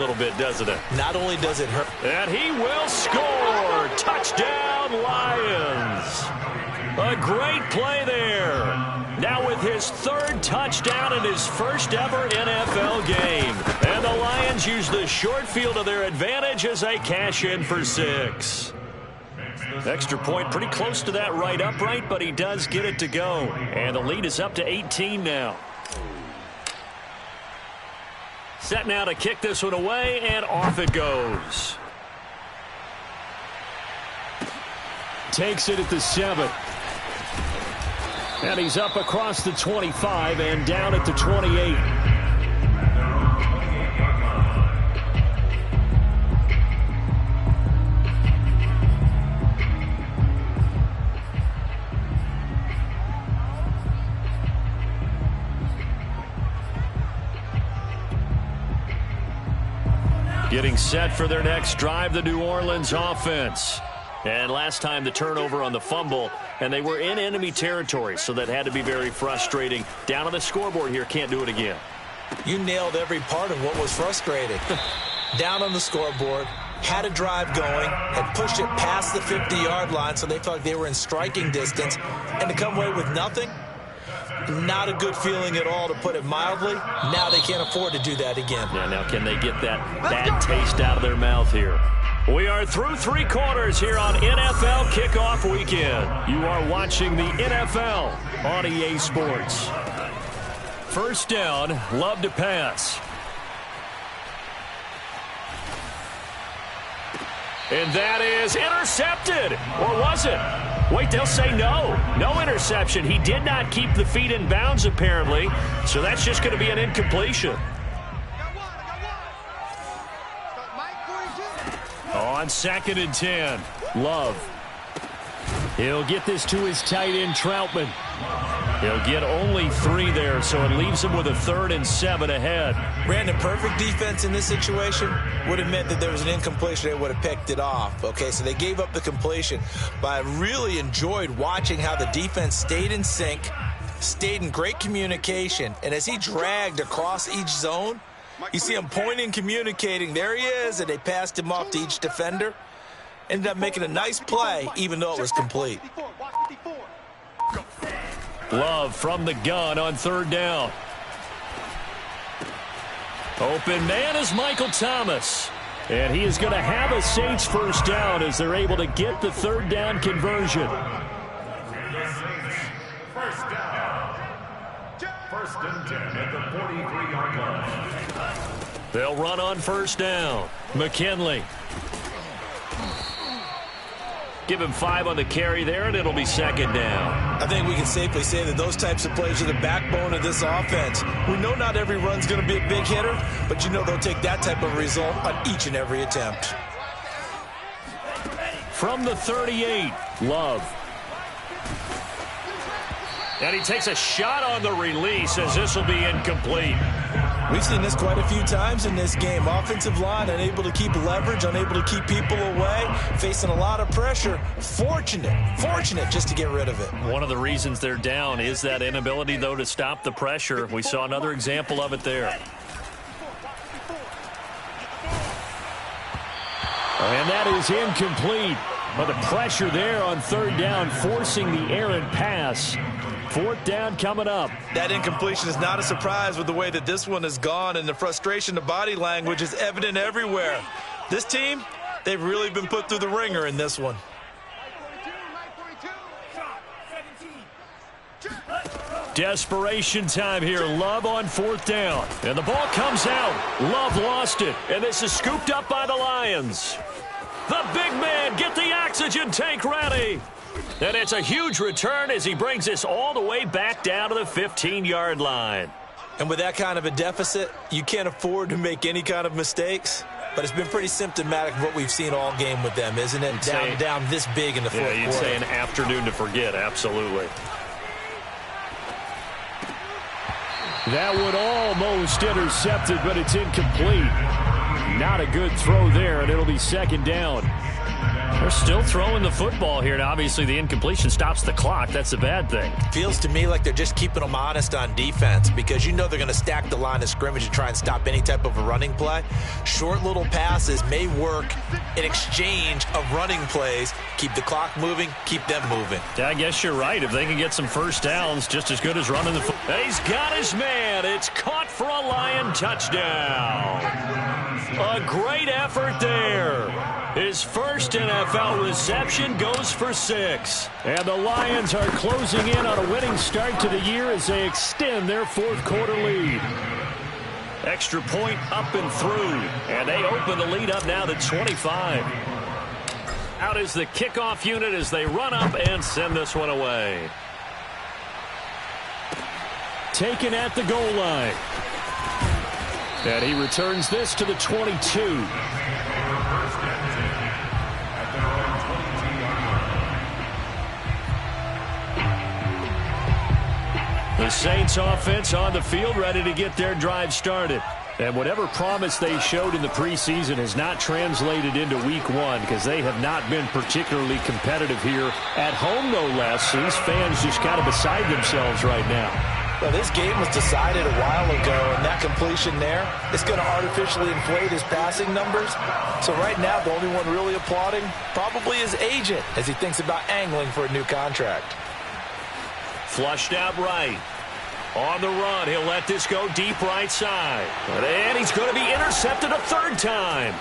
little bit, doesn't it? Not only does it hurt. And he will score. Touchdown, Lions. A great play there. Now with his third touchdown in his first ever NFL game. And the Lions use the short field to their advantage as they cash in for 6. Extra point pretty close to that right upright, but he does get it to go. And the lead is up to 18 now. Set now to kick this one away, and off it goes. Takes it at the 7. And he's up across the 25 and down at the 28. Getting set for their next drive, the New Orleans offense. And last time the turnover on the fumble, and they were in enemy territory, so that had to be very frustrating. Down on the scoreboard here, can't do it again. You nailed every part of what was frustrating. Down on the scoreboard, had a drive going, had pushed it past the 50-yard line, so they felt like they were in striking distance, and to come away with nothing, not a good feeling at all, to put it mildly. Now they can't afford to do that again. Yeah, now can they get that bad taste out of their mouth here? We are through 3 quarters here on NFL Kickoff Weekend. You are watching the NFL on EA Sports. First down, Love to pass. And that is intercepted. Or was it? Wait, they'll say no. No interception. He did not keep the feet in bounds, apparently. So that's just going to be an incompletion. On 2nd and 10, Love. He'll get this to his tight end, Troutman. He'll get only 3 there, so it leaves him with a 3rd and 7 ahead. Brandon, perfect defense in this situation would have meant that there was an incompletion. They would have picked it off. Okay, so they gave up the completion. But I really enjoyed watching how the defense stayed in sync, stayed in great communication, and as he dragged across each zone, you see him pointing, communicating. There he is, and they passed him off to each defender. Ended up making a nice play, even though it was complete. Love from the gun on 3rd down. Open man is Michael Thomas. And he is going to have a Saints first down as they're able to get the 3rd down conversion. First down. 1st and 10 at the 43-yard line. They'll run on 1st down. McKinley. Give him 5 on the carry there, and it'll be 2nd down. I think we can safely say that those types of plays are the backbone of this offense. We know not every run's going to be a big hitter, but you know they'll take that type of result on each and every attempt. From the 38, Love. And he takes a shot on the release as this will be incomplete. We've seen this quite a few times in this game. Offensive line unable to keep leverage, unable to keep people away, facing a lot of pressure. Fortunate just to get rid of it. One of the reasons they're down is that inability, though, to stop the pressure. We saw another example of it there. And that is incomplete. But the pressure there on 3rd down, forcing the errant pass. 4th down coming up. That incompletion is not a surprise with the way that this one has gone, and the frustration, the body language is evident everywhere. This team, they've really been put through the ringer in this one. Desperation time here. Love on 4th down. And the ball comes out. Love lost it. And this is scooped up by the Lions. The big man, get the oxygen tank ready. And it's a huge return as he brings this all the way back down to the 15-yard line. And with that kind of a deficit, you can't afford to make any kind of mistakes. But it's been pretty symptomatic of what we've seen all game with them, isn't it? Down this big in the fourth quarter. Yeah, you'd say an afternoon to forget, absolutely. That would almost intercepted, but it's incomplete. Not a good throw there, and it'll be 2nd down. They're still throwing the football here, and obviously the incompletion stops the clock. That's a bad thing. Feels to me like they're just keeping them honest on defense because you know they're going to stack the line of scrimmage and try and stop any type of a running play. Short little passes may work in exchange of running plays. Keep the clock moving, keep them moving. Yeah, I guess you're right. If they can get some first downs, just as good as running the football. He's got his man. It's caught for a Lion touchdown. A great effort there. His first NFL reception goes for 6. And the Lions are closing in on a winning start to the year as they extend their fourth quarter lead. Extra point up and through. And they open the lead up now to 25. Out is the kickoff unit as they run up and send this one away. Taken at the goal line. And he returns this to the 22. The Saints offense on the field ready to get their drive started. And whatever promise they showed in the preseason has not translated into week 1 because they have not been particularly competitive here at home, no less. These fans just kind of beside themselves right now. Well, this game was decided a while ago, and that completion there is going to artificially inflate his passing numbers. So right now, the only one really applauding probably his agent as he thinks about angling for a new contract. Flushed out right. On the run, he'll let this go deep right side. And he's going to be intercepted a third time.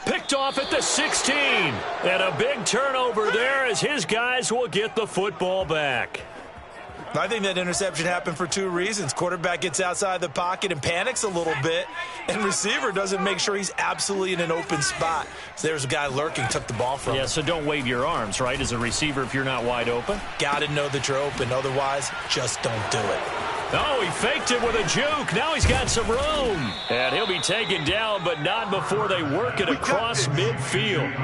Picked off at the 16. And a big turnover there as his guys will get the football back. I think that interception happened for 2 reasons. Quarterback gets outside the pocket and panics a little bit, and receiver doesn't make sure he's absolutely in an open spot. So there's a guy lurking, took the ball from him. Yeah, so don't wave your arms, right, as a receiver if you're not wide open? Got to know that you're open. Otherwise, just don't do it. Oh, he faked it with a juke. Now he's got some room. And he'll be taken down, but not before they work it across midfield.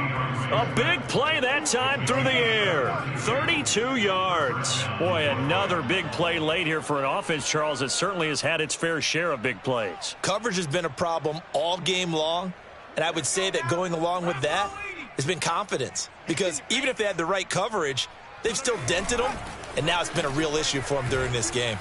A big play that time through the air. 32 yards. Boy, another big play late here for an offense, Charles, that certainly has had its fair share of big plays. Coverage has been a problem all game long, and I would say that going along with that has been confidence. Because even if they had the right coverage, they've still dented them, and now it's been a real issue for them during this game.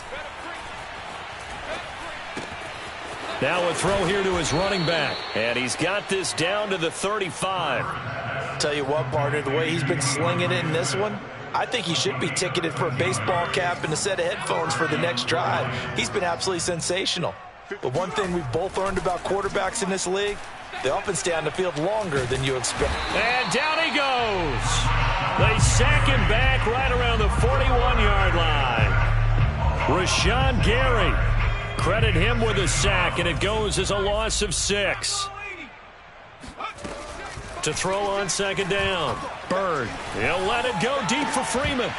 Now a throw here to his running back. And he's got this down to the 35. Tell you what, partner, the way he's been slinging it in this one, I think he should be ticketed for a baseball cap and a set of headphones for the next drive. He's been absolutely sensational. But one thing we've both learned about quarterbacks in this league, they often stay on the field longer than you expect. And down he goes. They sack him back right around the 41-yard line. Rashawn Gary. Credit him with a sack, and it goes as a loss of 6. To throw on second down. Bird. He'll let it go deep for Freeman.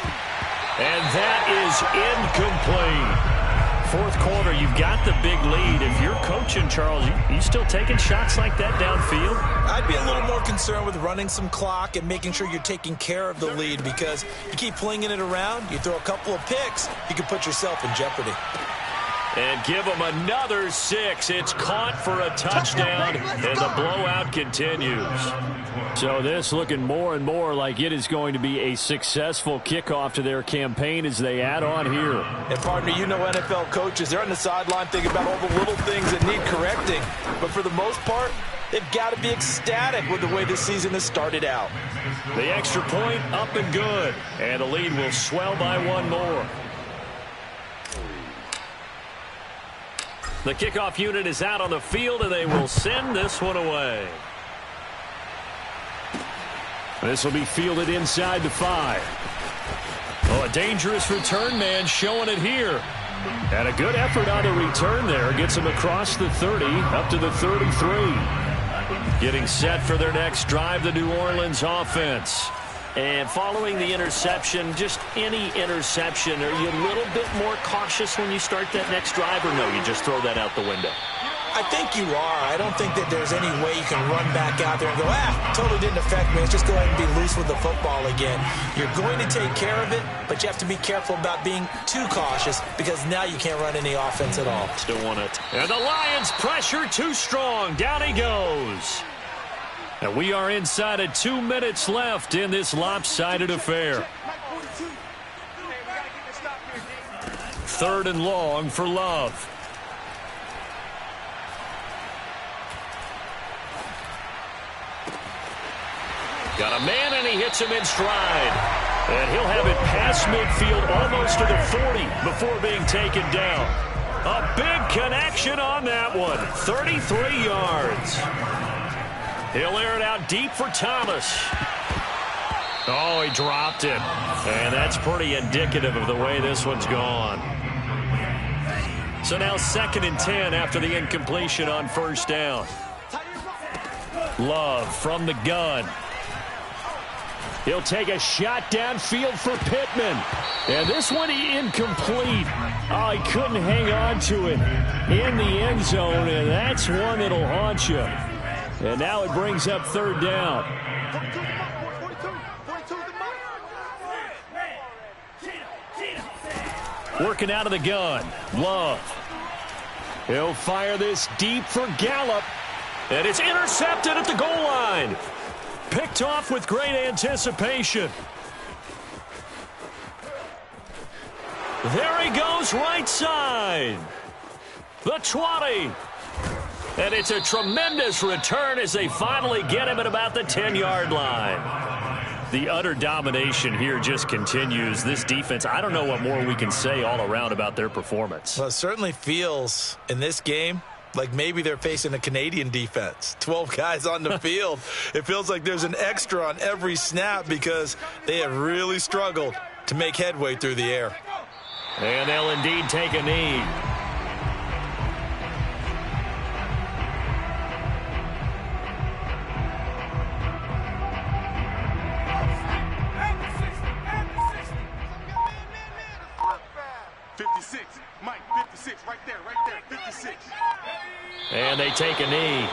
And that is incomplete. Fourth quarter, you've got the big lead. If you're coaching, Charles, you still taking shots like that downfield? I'd be a little more concerned with running some clock and making sure you're taking care of the lead because you keep flinging it around, you throw a couple of picks, you can put yourself in jeopardy. And give him another 6. It's caught for a touchdown, and the blowout continues. So this looking more and more like it is going to be a successful kickoff to their campaign as they add on here. And, partner, you know NFL coaches, they're on the sideline thinking about all the little things that need correcting. But for the most part, they've got to be ecstatic with the way this season has started out. The extra point up and good, and the lead will swell by 1 more. The kickoff unit is out on the field, and they will send this one away. This will be fielded inside the 5. Oh, a dangerous return man showing it here. And a good effort on the return there. Gets him across the 30, up to the 33. Getting set for their next drive, the New Orleans offense. And following the interception, just any interception, are you a little bit more cautious when you start that next drive, or no, you just throw that out the window? I think you are. I don't think that there's any way you can run back out there and go, totally didn't affect me. Let's just go ahead and be loose with the football again. You're going to take care of it, but you have to be careful about being too cautious because now you can't run any offense at all. Still want it. And the Lions pressure too strong. Down he goes. And we are inside of 2 minutes left in this lopsided affair. 3rd and long for Love. Got a man, and he hits him in stride. And he'll have it past midfield, almost to the 40, before being taken down. A big connection on that one. 33 yards. He'll air it out deep for Thomas. Oh, he dropped it. And that's pretty indicative of the way this one's gone. So now 2nd and 10 after the incompletion on 1st down. Love from the gun. He'll take a shot downfield for Pittman. And this one incomplete. Oh, he couldn't hang on to it in the end zone, and that's one that'll haunt you. And now it brings up 3rd down. Working out of the gun, Love. He'll fire this deep for Gallup. And it's intercepted at the goal line. Picked off with great anticipation. There he goes, right side. The 20. And it's a tremendous return as they finally get him at about the 10-yard line. The utter domination here just continues. This defense, I don't know what more we can say all around about their performance. Well, it certainly feels in this game like maybe they're facing a Canadian defense. 12 guys on the field. It feels like there's an extra on every snap because they have really struggled to make headway through the air. And they'll indeed take a knee. Mike, 56, right there, 56. And they take a knee.